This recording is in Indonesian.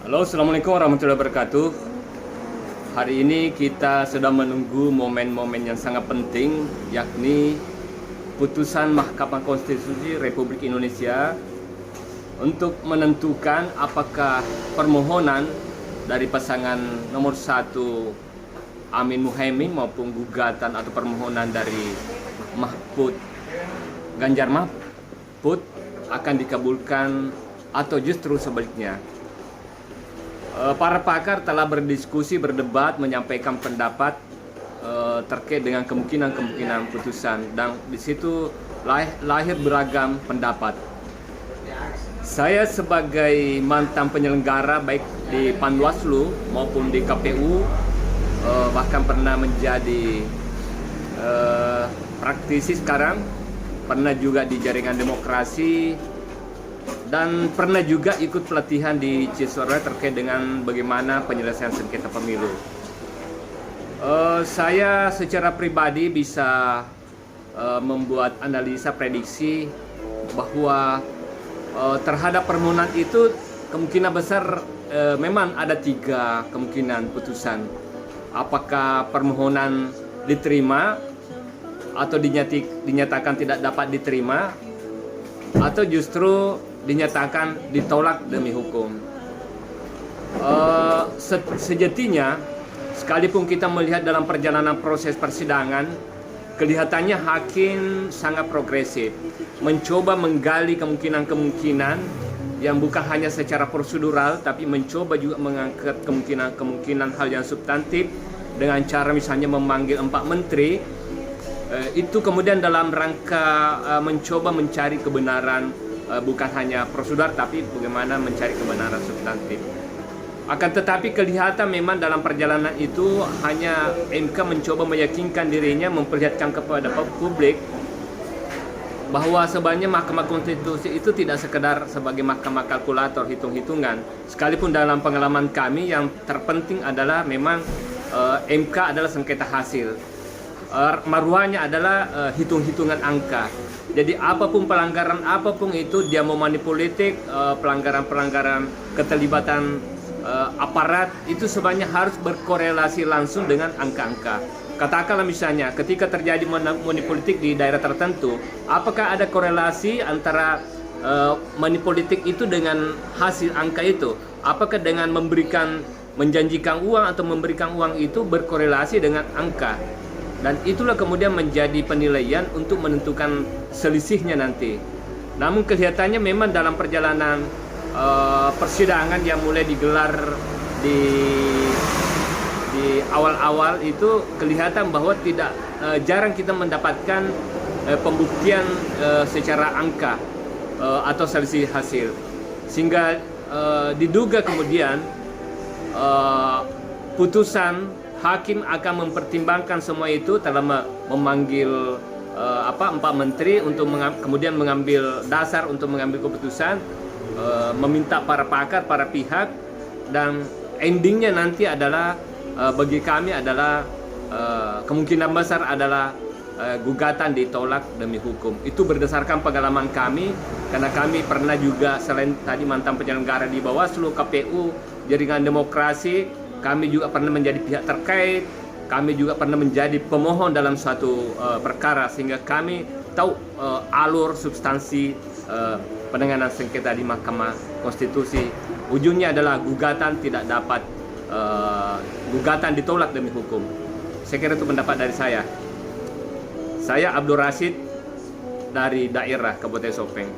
Halo, Assalamualaikum warahmatullahi wabarakatuh. Hari ini kita sedang menunggu momen-momen yang sangat penting, yakni putusan Mahkamah Konstitusi Republik Indonesia untuk menentukan apakah permohonan dari pasangan nomor 1 Amin Muhaimin maupun gugatan atau permohonan dari Mahfud Ganjar Mahfud akan dikabulkan atau justru sebaliknya. Para pakar telah berdiskusi, berdebat, menyampaikan pendapat terkait dengan kemungkinan putusan, dan di situ lahir beragam pendapat. Saya sebagai mantan penyelenggara baik di Panwaslu maupun di KPU, bahkan pernah menjadi praktisi sekarang, pernah juga di Jaringan Demokrasi, dan pernah juga ikut pelatihan di Cisarua terkait dengan bagaimana penyelesaian sengketa pemilu. Saya secara pribadi bisa membuat analisa prediksi bahwa terhadap permohonan itu kemungkinan besar memang ada 3 kemungkinan putusan. Apakah permohonan diterima atau dinyatakan tidak dapat diterima, atau justru dinyatakan ditolak demi hukum. Sejatinya, sekalipun kita melihat dalam perjalanan proses persidangan, kelihatannya hakim sangat progresif, mencoba menggali kemungkinan-kemungkinan yang bukan hanya secara prosedural, tapi mencoba juga mengangkat kemungkinan hal yang substantif dengan cara misalnya memanggil 4 menteri. Itu kemudian dalam rangka mencoba mencari kebenaran, bukan hanya prosedur tapi bagaimana mencari kebenaran substantif. Akan tetapi kelihatan memang dalam perjalanan itu hanya MK mencoba meyakinkan dirinya, memperlihatkan kepada publik bahwa sebenarnya Mahkamah Konstitusi itu tidak sekedar sebagai mahkamah kalkulator hitung-hitungan. Sekalipun dalam pengalaman kami yang terpenting adalah memang MK adalah sengketa hasil. Maruahnya adalah hitung-hitungan angka. Jadi apapun pelanggaran apapun itu, dia mau manipolitik, pelanggaran-pelanggaran keterlibatan aparat, itu sebenarnya harus berkorelasi langsung dengan angka-angka. Katakanlah misalnya ketika terjadi manipolitik di daerah tertentu, apakah ada korelasi antara manipolitik itu dengan hasil angka itu? Apakah dengan menjanjikan uang atau memberikan uang itu berkorelasi dengan angka? Dan itulah kemudian menjadi penilaian untuk menentukan selisihnya nanti. Namun kelihatannya memang dalam perjalanan persidangan yang mulai digelar di awal-awal itu kelihatan bahwa jarang kita mendapatkan pembuktian secara angka atau selisih hasil, sehingga diduga kemudian putusan hakim akan mempertimbangkan semua itu, telah memanggil 4 menteri untuk kemudian mengambil dasar untuk mengambil keputusan, meminta para pakar, para pihak, dan endingnya nanti adalah bagi kami adalah kemungkinan besar adalah gugatan ditolak demi hukum. Itu berdasarkan pengalaman kami, karena kami pernah juga selain tadi mantan penyelenggara di Bawaslu, KPU, Jaringan Demokrasi, kami juga pernah menjadi pihak terkait, kami juga pernah menjadi pemohon dalam suatu perkara, sehingga kami tahu alur substansi penanganan sengketa di Mahkamah Konstitusi. Ujungnya adalah gugatan tidak dapat, gugatan ditolak demi hukum. Saya kira itu pendapat dari saya. Saya Abdul Rashid dari daerah Kabupaten Sopeng.